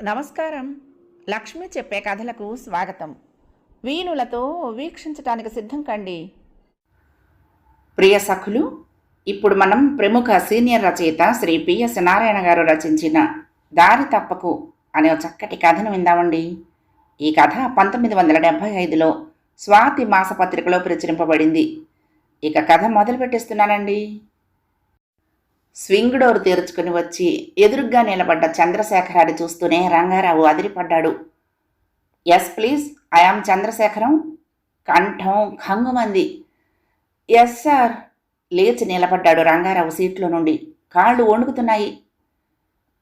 నమస్కారం. లక్ష్మి చెప్పే కథలకు స్వాగతం. వీణులతో వీక్షించటానికి సిద్ధం కండి. ప్రియ సఖులు, ఇప్పుడు మనం ప్రముఖ సీనియర్ రచయిత శ్రీ పిఎస్ నారాయణ గారు రచించిన దారి తప్పకు అనే చక్కటి కథను విందామండి. ఈ కథ 1975లో స్వాతి మాసపత్రికలో ప్రచురింపబడింది. ఇక కథ మొదలు పెట్టేస్తున్నానండి. స్వింగ్ డోర్ తెరుచుకుని వచ్చి ఎదురుగ్గా నిలబడ్డ చంద్రశేఖరాన్ని చూస్తూనే రంగారావు అదిరిపడ్డాడు. Yes please, I am Chandrasekharam. కంఠం ఖంగుమంది. Yes sir. లేచి నిలబడ్డాడు రంగారావు సీట్లో నుండి. కాళ్ళు వణుకుతున్నాయి.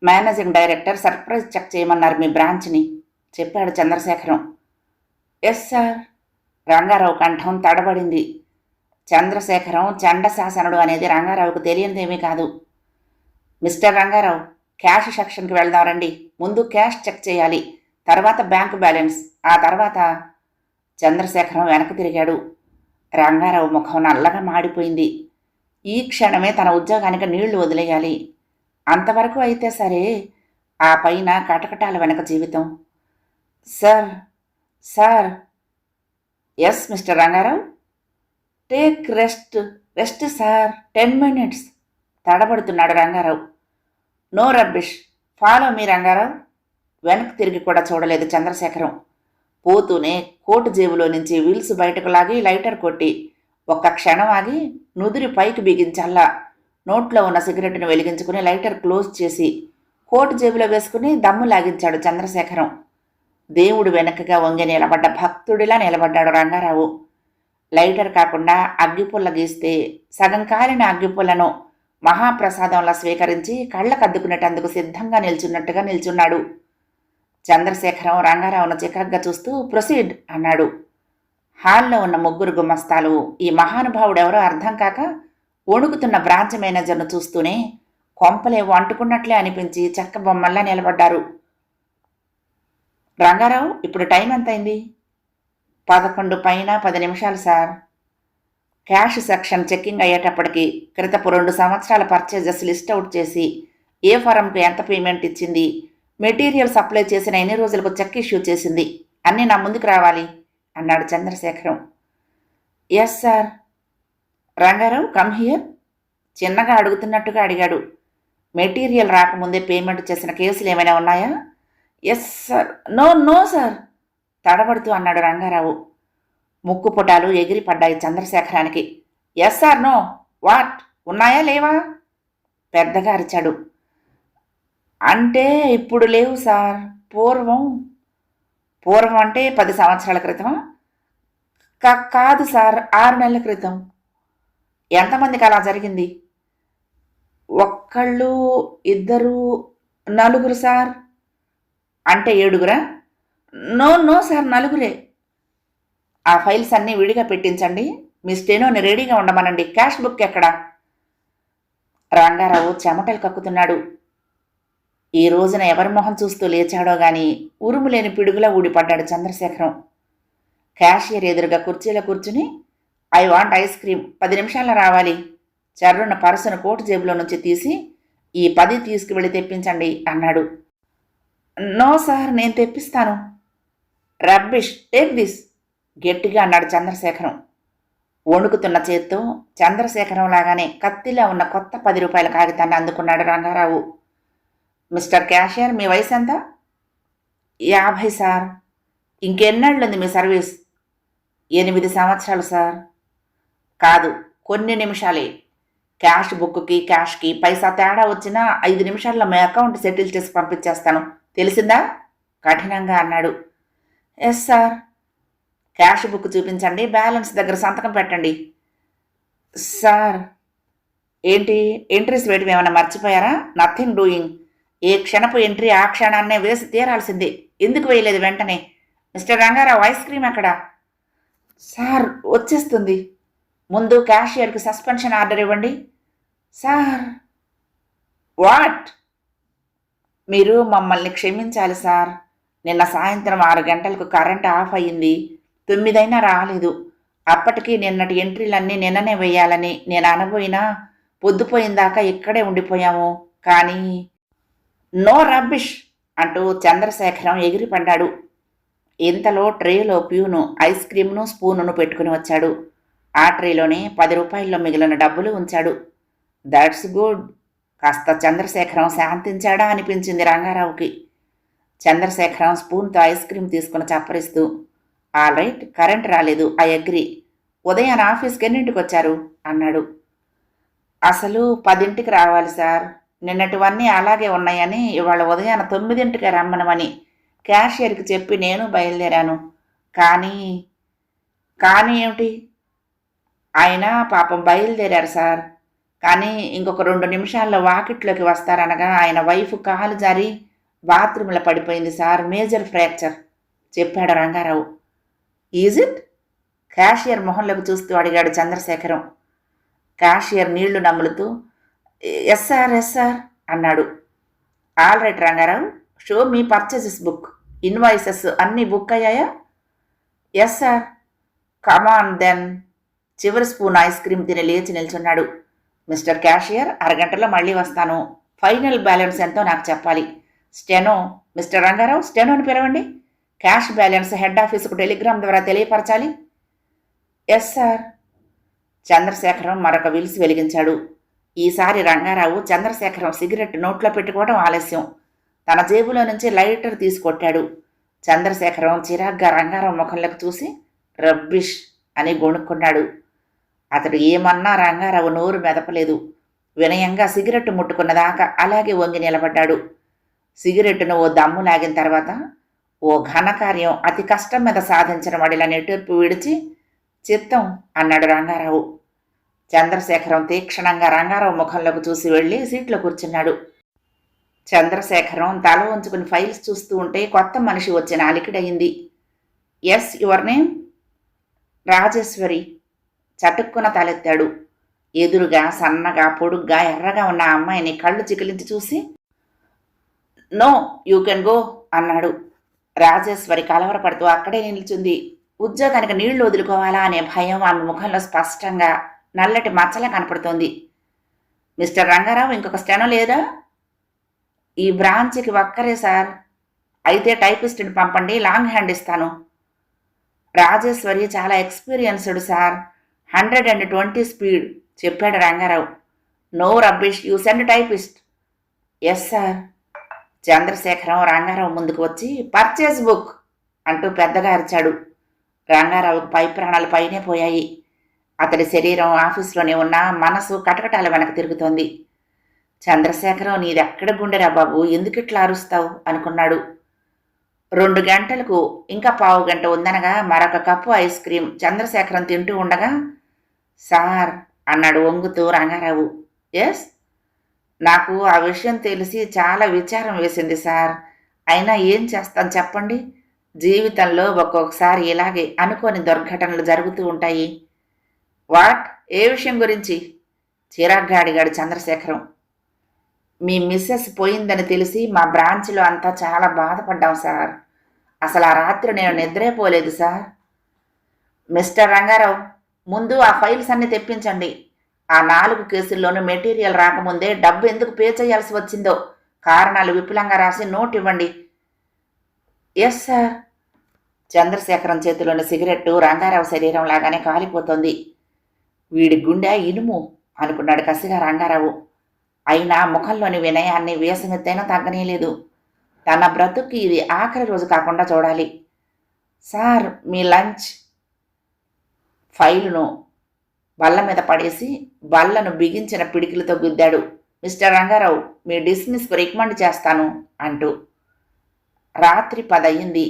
మేనేజింగ్ డైరెక్టర్ సర్ప్రైజ్ చెక్ చేయమన్నారు మీ బ్రాంచ్ని, చెప్పాడు చంద్రశేఖరం. Yes sir. రంగారావు కంఠం తడబడింది. చంద్రశేఖరం చండశాసనుడు అనేది రంగారావుకు తెలియనిదేమీ కాదు. మిస్టర్ రంగారావు, క్యాష్ సెక్షన్కి వెళ్దాం రండి. ముందు క్యాష్ చెక్ చేయాలి, తర్వాత బ్యాంకు బ్యాలెన్స్, ఆ తర్వాత. చంద్రశేఖరం వెనక్కి తిరిగాడు. రంగారావు ముఖం నల్లగా మాడిపోయింది. ఈ క్షణమే తన ఉద్యోగానికి నీళ్లు వదిలేయాలి. అంతవరకు అయితే సరే, ఆ పైన కటకటాల వెనక జీవితం. Sir sir. Yes mister Rangarao. Take rest sir, 10 minutes. తడబడుతున్నాడు Rangarao. No rubbish, follow me Rangarao. వెనక్కి తిరిగి కూడా చూడలేదు చంద్రశేఖరం. పోతూనే కోటు జేబులో నుంచి వీల్స్ బయటకు లాగి లైటర్ కొట్టి ఒక్క క్షణం ఆగి నుదురి పైకి బిగించల్లా నోట్లో ఉన్న సిగరెట్ను వెలిగించుకుని లైటర్ క్లోజ్ చేసి కోటు జేబులో వేసుకుని దమ్ము లాగించాడు చంద్రశేఖరం. దేవుడు వెనకగా వంగి నిలబడ్డ భక్తుడిలా నిలబడ్డాడు రంగారావు. లైటర్ కాకుండా అగ్గిపుల్ల గీస్తే సగం కాలిన అగ్గిపుల్లను మహాప్రసాదంలా స్వీకరించి కళ్ళకద్దుకునేటందుకు సిద్ధంగా నిల్చున్నట్టుగా నిల్చున్నాడు. చంద్రశేఖరం రంగారావును చికాగ్గా చూస్తూ ప్రొసీడ్ అన్నాడు. హాల్లో ఉన్న ముగ్గురు గుమస్తాలు ఈ మహానుభావుడెవరో అర్థం కాక వణుకుతున్న బ్రాంచ్ మేనేజర్ను చూస్తూనే కొంపలేవో అంటుకున్నట్లే అనిపించి చెక్క బొమ్మల్లా నిలబడ్డారు. రంగారావు, ఇప్పుడు టైం ఎంతైంది? 11 పైన 10 నిమిషాలు సార్. క్యాష్ సెక్షన్ చెక్కింగ్ అయ్యేటప్పటికి క్రితపు 2 సంవత్సరాల పర్చేజెస్ లిస్ట్ అవుట్ చేసి ఏ ఫారంకు ఎంత పేమెంట్ ఇచ్చింది, మెటీరియల్ సప్లై చేసిన ఎన్ని రోజులకు చెక్ ఇష్యూ చేసింది అన్నీ నా ముందుకు రావాలి అన్నాడు Chandrasekharam. Yes sir. Rangarao, come here. చిన్నగా అడుగుతున్నట్టుగా అడిగాడు. మెటీరియల్ రాకముందే పేమెంట్ చేసిన కేసులు ఏమైనా ఉన్నాయా? Yes sir. నో సార్ తడబడుతూ అన్నాడు రంగారావు. ముక్కు పుటాలు ఎగిరిపడ్డాయి చంద్రశేఖరానికి. ఎస్ సార్ నో వాట్, ఉన్నాయా లేవా? పెద్దగా అరిచాడు. అంటే ఇప్పుడు లేవు సార్. పూర్వం అంటే 10 సంవత్సరాల క్రితమా? కాదు సార్, 6 నెలల క్రితం. ఎంతమందికి అలా జరిగింది? ఒక్కళ్ళు, ఇద్దరు, నలుగురు సార్. అంటే 7గురా? నో సార్, నలుగురే. ఆ ఫైల్స్ అన్నీ విడిగా పెట్టించండి. మీ స్టెనోని రెడీగా ఉండమనండి. క్యాష్ బుక్ ఎక్కడా? రంగారావు చెమటలు కక్కుతున్నాడు. ఈ రోజున ఎవరి మొహం చూస్తూ లేచాడో గాని ఉరుము లేని పిడుగులా ఊడిపడ్డాడు చంద్రశేఖరం. క్యాషియర్ ఎదురుగా కుర్చీలో కూర్చుని, ఐ వాంట్ ఐస్ క్రీమ్, 10 నిమిషాల్లో రావాలి. చర్రున్న పర్సును కోటు జేబులో నుంచి తీసి ఈ 10 తీసుకువెళ్ళి తెప్పించండి అన్నాడు. నో సార్, నేను తెప్పిస్తాను. రబ్బిష్, టేక్ దిస్ గట్టిగా అన్నాడు చంద్రశేఖరం. వణుకుతున్న చేత్తో చంద్రశేఖరం లాగానే కత్తిలా ఉన్న కొత్త 10 రూపాయల కాగితాన్ని అందుకున్నాడు రంగారావు. మిస్టర్ క్యాషియర్, మీ వయసు ఎంత? 50 సార్. ఇంకెన్నాళ్ళుంది మీ సర్వీస్? 8 సంవత్సరాలు సార్. కాదు, కొన్ని నిమిషాలే. క్యాష్ బుక్కి క్యాష్కి పైసా తేడా వచ్చినా 5 నిమిషాల్లో మీ అకౌంట్ సెటిల్ చేసి పంపించేస్తాను, తెలిసిందా? కఠినంగా అన్నాడు. Yes sir. క్యాష్ బుక్ చూపించండి, బ్యాలెన్స్ దగ్గర సంతకం పెట్టండి. సార్. ఏంటి, ఎంట్రీస్ వేయడం ఏమైనా మర్చిపోయారా? Nothing doing. ఏ క్షణపు ఎంట్రీ ఆ క్షణాన్నే వేసి తీరాల్సిందే. ఎందుకు వేయలేదు వెంటనే? మిస్టర్ రంగారావు, ఐస్ క్రీమ్ ఎక్కడ? సార్, వచ్చేస్తుంది. ముందు క్యాషియర్కి సస్పెన్షన్ ఆర్డర్ ఇవ్వండి. సార్. వాట్? మీరు మమ్మల్ని క్షమించాలి సార్. నిన్న సాయంత్రం 6 గంటలకు కరెంట్ ఆఫ్ అయ్యింది. 9 అయినా రాలేదు. అప్పటికి నిన్నటి ఎంట్రీలన్నీ నిన్ననే వేయాలని నేను అనబోయినా పొద్దుపోయిందాకా ఇక్కడే ఉండిపోయాము. కానీ నో రబ్బిష్ అంటూ చంద్రశేఖరం ఎగిరిపడ్డాడు. ఇంతలో ట్రేలో ప్యూను ఐస్ క్రీమ్ను స్పూనును పెట్టుకుని వచ్చాడు. ఆ ట్రేలోనే 10 రూపాయల్లో మిగిలిన డబ్బులు ఉంచాడు. That's good. కాస్త చంద్రశేఖరం శాంతించాడా అనిపించింది రంగారావుకి. చంద్రశేఖరం స్పూన్తో ఐస్ క్రీమ్ తీసుకుని చప్పరిస్తూ, ఆల్ రైట్, కరెంట్ రాలేదు, ఐ అగ్రి. ఉదయాన ఆఫీస్కి ఎన్నింటికి వచ్చారు అన్నాడు. అసలు 10ంటికి రావాలి సార్. నిన్నటివన్నీ అలాగే ఉన్నాయని ఇవాళ ఉదయాన 9ంటికి రమ్మనమని క్యాషియర్కి చెప్పి నేను బయలుదేరాను. కానీ ఏమిటి? ఆయన పాపం బయలుదేరారు సార్. కానీ ఇంకొక 2 నిమిషాల్లో వాకిట్లోకి వస్తారనగా ఆయన వైఫ్ కాలు జారి బాత్రూంలో పడిపోయింది సార్. మేజర్ ఫ్రాక్చర్ చెప్పాడు రంగారావు. Is it? క్యాషియర్ మొహంలోకి చూస్తూ అడిగాడు చంద్రశేఖరం. క్యాషియర్ నీళ్లు నమ్ములుతూ ఎస్ సార్ అన్నాడు. All right Rangarao, show me purchases book. Invoices అన్నీ బుక్ అయ్యాయా? Yes sir. Come on then. చివరి స్పూన్ ఐస్ క్రీమ్ తిని లేచి నిల్చున్నాడు. మిస్టర్ క్యాషియర్, అరగంటలో మళ్ళీ వస్తాను. ఫైనల్ బ్యాలెన్స్ ఎంతో నాకు చెప్పాలి. స్టెనో, మిస్టర్ రంగారావు స్టెనోని పిలవండి. క్యాష్ బ్యాలెన్స్ హెడ్ ఆఫీసుకు టెలిగ్రామ్ ద్వారా తెలియపరచాలి. Yes sir. చంద్రశేఖరం మరొక విల్స్ వెలిగించాడు. ఈసారి రంగారావు చంద్రశేఖరం సిగరెట్ నోట్లో పెట్టుకోవడం ఆలస్యం. తన జేబులో నుంచి లైటర్ తీసుకొట్టాడు. చంద్రశేఖరం చిరాగ్గా రంగారావు ముఖంలోకి చూసి రబ్బిష్ అని గొణుక్కున్నాడు. అతడు ఏమన్నా రంగారావు నోరు మెదపలేదు. వినయంగా సిగరెట్టు ముట్టుకున్నదాకా అలాగే వంగి నిలబడ్డాడు. సిగరెట్టును ఓ దమ్ము లాగిన తర్వాత ఓ ఘనకార్యం అతి కష్టం మీద సాధించిన వాడిలా నెట్టూర్పు విడిచి చిత్తం అన్నాడు రంగారావు. చంద్రశేఖరం తీక్షణంగా రంగారావు ముఖంలోకి చూసి వెళ్ళి సీట్లో కూర్చున్నాడు. చంద్రశేఖరం తల ఉంచుకుని ఫైల్స్ చూస్తూ ఉంటే కొత్త మనిషి వచ్చిన అలికిడయింది. Yes, your name? రాజేశ్వరి. చటుక్కున తలెత్తాడు. ఎదురుగా సన్నగా పొడుగ్గా ఎర్రగా ఉన్న ఆ అమ్మాయిని కళ్ళు చికిలించి చూసి నో, యూ కెన్ గో అన్నాడు. రాజేశ్వరి కలవరపడుతూ అక్కడే నిల్చుంది. ఉద్యోగానికి నీళ్లు వదులుకోవాలా అనే భయం ఆమె ముఖంలో స్పష్టంగా నల్లటి మచ్చలా కనపడుతోంది. మిస్టర్ రంగారావు, ఇంకొక స్టెనో లేదా? ఈ బ్రాంచ్కి ఒక్కరే సార్. అయితే టైపిస్ట్ని పంపండి, లాంగ్ హ్యాండ్ ఇస్తాను. రాజేశ్వరి చాలా ఎక్స్పీరియన్స్డ్ సార్. 120 స్పీడ్ చెప్పాడు Rangarao. No rubbish, you send typist. Yes sir. Chandrasekharam Rangarao ముందుకు వచ్చి పర్చేజ్ బుక్ అంటూ పెద్దగా అరిచాడు. రంగారావుకు పై ప్రాణాలు పైనే పోయాయి. అతడి శరీరం ఆఫీసులోనే ఉన్న మనసు కటకటాల వెనక తిరుగుతోంది. చంద్రశేఖరం, నీదెక్కడ గుండెరా బాబు, ఎందుకిట్లా అరుస్తావు అనుకున్నాడు. 2 గంటలకు ఇంకా పావు గంట ఉందనగా మరొక కప్పు ఐస్ క్రీం చంద్రశేఖరం తింటూ ఉండగా సార్ అన్నాడు వంగుతూ రంగారావు. ఎస్, నాకు ఆ విషయం తెలిసి చాలా విచారం వేసింది సార్. అయినా ఏం చేస్తాను చెప్పండి. జీవితంలో ఒక్కొక్కసారి ఇలాగే అనుకోని దుర్ఘటనలు జరుగుతూ ఉంటాయి. వాట్? ఏ విషయం గురించి? చిరాగ్గా అడిగాడు చంద్రశేఖరం. మీ మిస్సెస్ పోయిందని తెలిసి మా బ్రాంచ్లో అంతా చాలా బాధపడ్డాం సార్. అసలు ఆ రాత్రి నేను నిద్రేపోలేదు సార్. మిస్టర్ రంగారావు, ముందు ఆ ఫైల్స్ అన్నీ తెప్పించండి. ఆ 4 కేసుల్లోనూ మెటీరియల్ రాకముందే డబ్బు ఎందుకు పే చేయాల్సి వచ్చిందో కారణాలు విపులంగా రాసి నోట్ ఇవ్వండి. Yes sir. చంద్రశేఖరం చేతిలోని సిగరెట్టు రంగారావు శరీరం లాగానే కాలిపోతోంది. వీడి గుండె ఇనుము అనుకున్నాడు కసిగా రంగారావు. అయినా ముఖంలోని వినయాన్ని వేసమెత్తైనా తగ్గనీయలేదు. తన బ్రతుక్కి ఇది ఆఖరి రోజు కాకుండా చూడాలి. సార్, మీ లంచ్. ఫైలును బల్ల మీద పడేసి బల్లను బిగించిన పిడికిలతో గుద్దాడు. మిస్టర్ రంగారావు, మీ డిస్మిస్కు రికమెండ్ చేస్తాను అంటూ. రాత్రి 10 అయింది.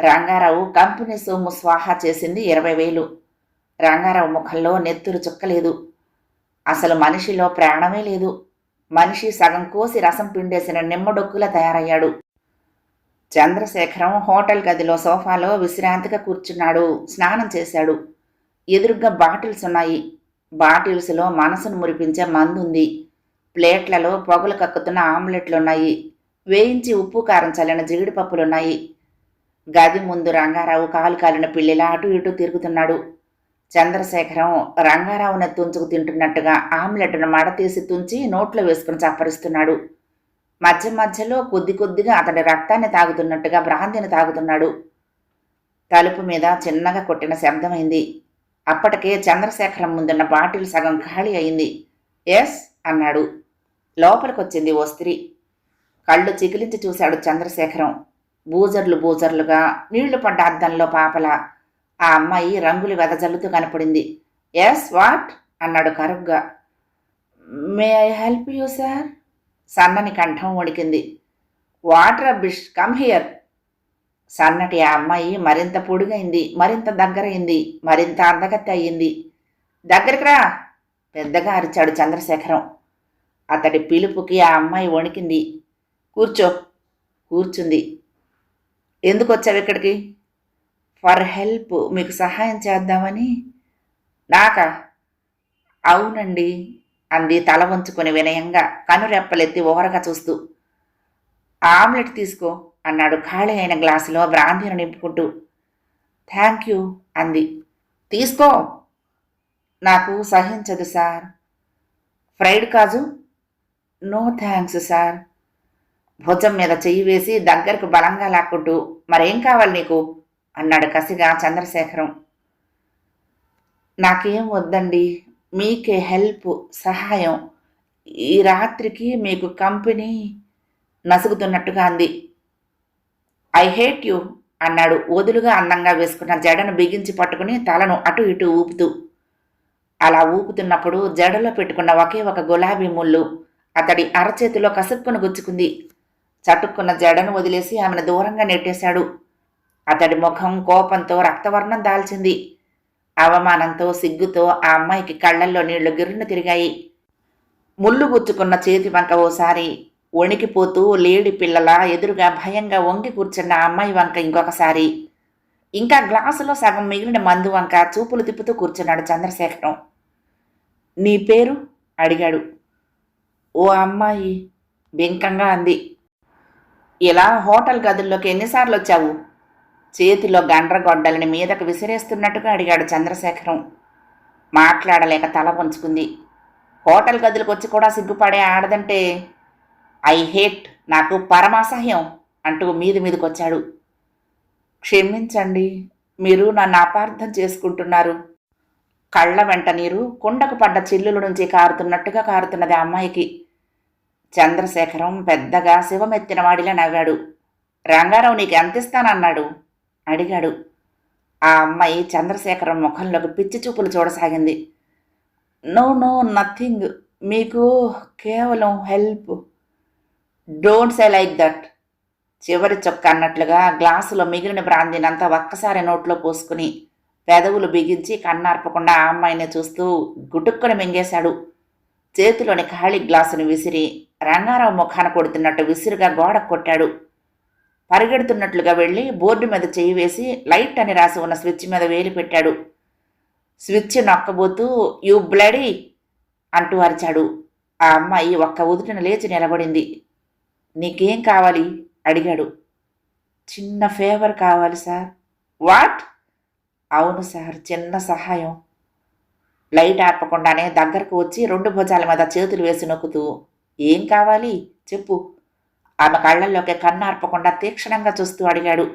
రంగారావు కంపెనీ సొమ్ము స్వాహా చేసింది 20,000. రంగారావు ముఖంలో నెత్తురు చుక్కలేదు. అసలు మనిషిలో ప్రాణమే లేదు. మనిషి సగం కోసి రసం పిండేసిన నిమ్మడొక్కులా తయారయ్యాడు. చంద్రశేఖరం హోటల్ గదిలో సోఫాలో విశ్రాంతిగా కూర్చున్నాడు. స్నానం చేశాడు. ఎదురుగ్గా బాటిల్స్ ఉన్నాయి. బాటిల్స్లో మనసును మురిపించే మందుంది. ప్లేట్లలో పొగలు కక్కుతున్న ఆమ్లెట్లున్నాయి. వేయించి ఉప్పు కారం చల్లిన జీడిపప్పులున్నాయి. గది ముందు రంగారావు కాలు కాలిన పిల్లిలా అటు ఇటు తిరుగుతున్నాడు. చంద్రశేఖరం రంగారావుని తుంచుకు తింటున్నట్టుగా ఆమ్లెట్ను మడతీసి తుంచి నోట్లో వేసుకుని చప్పరిస్తున్నాడు. మధ్య మధ్యలో కొద్ది కొద్దిగా అతడి రక్తాన్ని తాగుతున్నట్టుగా భ్రాంతిని తాగుతున్నాడు. తలుపు మీద చిన్నగా కొట్టిన శబ్దమైంది. అప్పటికే చంద్రశేఖరం ముందున్న బాటిల్ సగం ఖాళీ అయింది. ఎస్ అన్నాడు. లోపలికొచ్చింది ఓ స్త్రీ. కళ్ళు చికిలించి చూశాడు చంద్రశేఖరం. బూజర్లు బూజర్లుగా నీళ్లు పడ్డ అద్దంలో పాపల ఆ అమ్మాయి రంగులు వెదజల్లుతూ కనపడింది. ఎస్ వాట్ అన్నాడు కరుగ్గా. May I help you sir? సన్నని కంఠం వణికింది. What rubbish, come here. సన్నటి ఆ అమ్మాయి మరింత పొడుగైంది, మరింత దగ్గరైంది, మరింత అందగత్తె అయ్యింది. దగ్గరికి రా, పెద్దగా అరిచాడు చంద్రశేఖరం. అతడి పిలుపుకి ఆ అమ్మాయి వణికింది. కూర్చో. కూర్చుంది. ఎందుకు వచ్చావు ఇక్కడికి? ఫర్ హెల్ప్, మీకు సహాయం చేద్దామని. నాకా? అవునండి అంది తల వంచుకొని వినయంగా, కనురెప్పలెత్తి ఓరగా చూస్తూ. ఆమ్లెట్ తీసుకో అన్నాడు ఖాళీ అయిన గ్లాసులో బ్రాందీని నింపుకుంటూ. థ్యాంక్ యూ అంది. తీసుకో. నాకు సహించదు sir. Fried kaju? No thanks sir. భుజం మీద చెయ్యి వేసి దగ్గరకు బలంగా లాక్కుంటూ, మరేం కావాలి నీకు అన్నాడు కసిగా చంద్రశేఖరం. నాకేం వద్దండి, మీకే హెల్ప్, సహాయం. ఈ రాత్రికి మీకు కంపెనీ నసుగుతున్నట్టుగా అంది. ఐ హేట్ యూ అన్నాడు వదులుగా అందంగా వేసుకున్న జడను బిగించి పట్టుకుని తలను అటు ఇటు ఊపుతూ. అలా ఊపుతున్నప్పుడు జడలో పెట్టుకున్న ఒకే ఒక గులాబీ ముళ్ళు అతడి అరచేతిలో కసుక్కును గుచ్చుకుంది. చటుక్కున్న జడను వదిలేసి ఆమెను దూరంగా నెట్టేశాడు. అతడి ముఖం కోపంతో రక్తవర్ణం దాల్చింది. అవమానంతో సిగ్గుతో ఆ అమ్మాయికి కళ్లల్లో నీళ్లు గిర్రును తిరిగాయి. ముళ్ళు గుచ్చుకున్న చేతి వంక ఓసారి, వణికిపోతూ లేడి పిల్లల ఎదురుగా భయంగా వంగి కూర్చున్న ఆ అమ్మాయి వంక ఇంకొకసారి, ఇంకా గ్లాసులో సగం మిగిలిన మందు వంక చూపులు తిప్పుతూ కూర్చున్నాడు చంద్రశేఖరం. నీ పేరు అడిగాడు. ఓ అమ్మాయి బెంకంగా అంది. ఇలా హోటల్ గదుల్లోకి ఎన్నిసార్లు వచ్చావు? చేతిలో గండ్రగొడ్డలని మీదకు విసిరేస్తున్నట్టుగా అడిగాడు చంద్రశేఖరం. మాట్లాడలేక తల వంచుకుంది. హోటల్ గదులకు వచ్చి కూడా సిగ్గుపడే ఆడదంటే ఐ హేట్, నాకు పరమాసహ్యం అంటూ మీదికొచ్చాడు. క్షమించండి, మీరు నన్ను అపార్థం చేసుకుంటున్నారు. కళ్ళ వెంట నీరు కుండకు పడ్డ చిల్లుల నుంచి కారుతున్నట్టుగా కారుతున్నది ఆ అమ్మాయికి. చంద్రశేఖరం పెద్దగా శివమెత్తిన వాడిలా నవ్వాడు. రంగారావు నీకు ఎంత ఇస్తానన్నాడు అడిగాడు. ఆ అమ్మాయి చంద్రశేఖరం ముఖంలోకి పిచ్చి చూపులు చూడసాగింది. నో నో నథింగ్, మీకు కేవలం help. Don't say like that. చివరి చొక్క అన్నట్లుగా గ్లాసులో మిగిలిన బ్రాందీనంతా ఒక్కసారి నోట్లో పోసుకుని పెదవులు బిగించి కన్నార్పకుండా ఆ అమ్మాయిని చూస్తూ గుటుక్కుని మింగేశాడు. చేతిలోని ఖాళీ గ్లాసును విసిరి రంగారావు ముఖాన కొడుతున్నట్టు విసిరుగా గోడ కొట్టాడు. పరిగెడుతున్నట్లుగా వెళ్ళి బోర్డు మీద చేయి వేసి లైట్ అని రాసి ఉన్న స్విచ్ మీద వేలి పెట్టాడు. స్విచ్ నొక్కబోతూ యూ బ్లడీ అంటూ అరిచాడు. ఆ అమ్మాయి ఒక్క ఉదుటిన లేచి నిలబడింది. నీకేం కావాలి అడిగాడు. చిన్న ఫేవర్ కావాలి సార్. వాట్? అవును సార్, చిన్న సహాయం. లైట్ ఆర్పకుండానే దగ్గరకు వచ్చి 2 భుజాల మీద చేతులు వేసి నొక్కుతూ, ఏం కావాలి చెప్పు. ఆమె కళ్ళల్లోకి కన్నార్పకుండా తీక్షణంగా చూస్తూ అడిగాడు.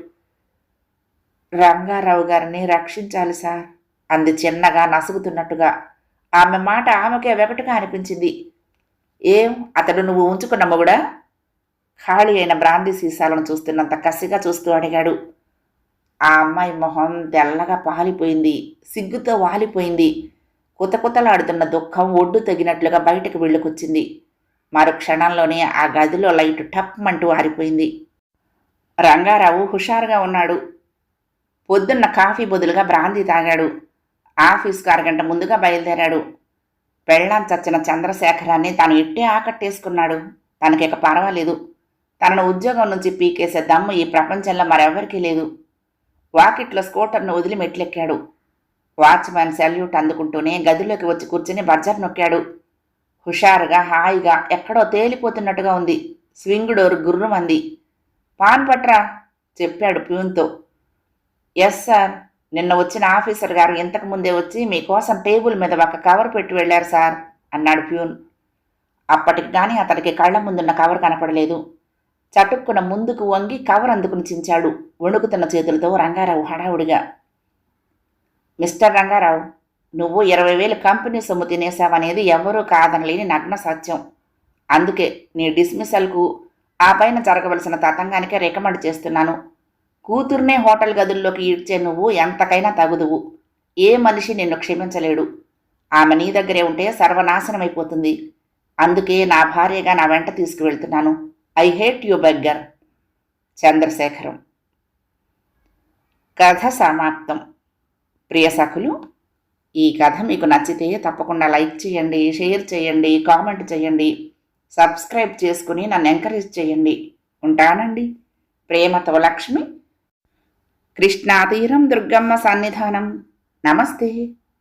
రంగారావు గారిని రక్షించాలి సార్ అంది చిన్నగా నసుగుతున్నట్టుగా. ఆమె మాట ఆమెకే వెగటుగా అనిపించింది. ఏం, అతడు నువ్వు ఉంచుకున్న మొగుడా? ఖాళీ అయిన బ్రాందీ సీసాలను చూస్తున్నంత కసిగా చూస్తూ అడిగాడు. ఆ అమ్మాయి మొహం తెల్లగా పాలిపోయింది, సిగ్గుతో వాలిపోయింది. కుతకుతలాడుతున్న దుఃఖం ఒడ్డు తగినట్లుగా బయటకు వెళ్ళుకొచ్చింది. మరు క్షణంలోనే ఆ గదిలో లైట్ టప్మంటూ ఆరిపోయింది. రంగారావు హుషారుగా ఉన్నాడు. పొద్దున్న కాఫీ బదులుగా బ్రాందీ తాగాడు. ఆఫీస్కు అరగంట ముందుగా బయలుదేరాడు. పెళ్ళాం చచ్చిన చంద్రశేఖరాన్ని తాను ఇట్టే ఆకట్టేసుకున్నాడు. తనకిక పర్వాలేదు. తనను ఉద్యోగం నుంచి పీకేసే దమ్ము ఈ ప్రపంచంలో మరెవరికీ లేదు. వాకిట్లో స్కూటర్ను వదిలి మెట్లెక్కాడు. వాచ్మ్యాన్ సెల్యూట్ అందుకుంటూనే గదిలోకి వచ్చి కూర్చుని బజర్ నొక్కాడు. హుషారుగా హాయిగా ఎక్కడో తేలిపోతున్నట్టుగా ఉంది. Swing door గుర్రుమంది. పాన్ పట్రా చెప్పాడు ప్యూన్తో. Yes sir. నిన్న వచ్చిన ఆఫీసర్ గారు ఇంతకు ముందే వచ్చి మీకోసం టేబుల్ మీద ఒక కవర్ పెట్టి వెళ్ళారు సార్ అన్నాడు ప్యూన్. అప్పటికి కానీ అతనికి కళ్ల ముందున్న కవర్ కనపడలేదు. చటుక్కున ముందుకు వంగి కవర్ అందుకుని చించాడు వణుకుతున్న చేతులతో రంగారావు హడావుడిగా. మిస్టర్ రంగారావు, నువ్వు 20,000 కంపెనీ సొమ్ము తినేశావనేది ఎవరూ కాదనలేని నగ్న సత్యం. అందుకే నీ డిస్మిసల్కు ఆ పైన జరగవలసిన తతంగానికే రికమెండ్ చేస్తున్నాను. కూతుర్నే హోటల్ గదుల్లోకి ఈడ్చే నువ్వు ఎంతకైనా తగుదువు. ఏ మనిషి నిన్ను క్షమించలేడు. ఆమె నీ దగ్గరే ఉంటే సర్వనాశనమైపోతుంది. అందుకే నా భార్యగా నా వెంట తీసుకువెళ్తున్నాను. I hate you beggar. Chandrasekharam. కథ సమాప్తం. ప్రియ సఖులు, ఈ కథ మీకు నచ్చితే తప్పకుండా లైక్ చేయండి, షేర్ చేయండి, కామెంట్ చేయండి, సబ్స్క్రైబ్ చేసుకుని నన్ను ఎంకరేజ్ చేయండి. ఉంటానండి. ప్రేమతో లక్ష్మి. కృష్ణాతీరం దుర్గమ్మ సన్నిధానం. నమస్తే.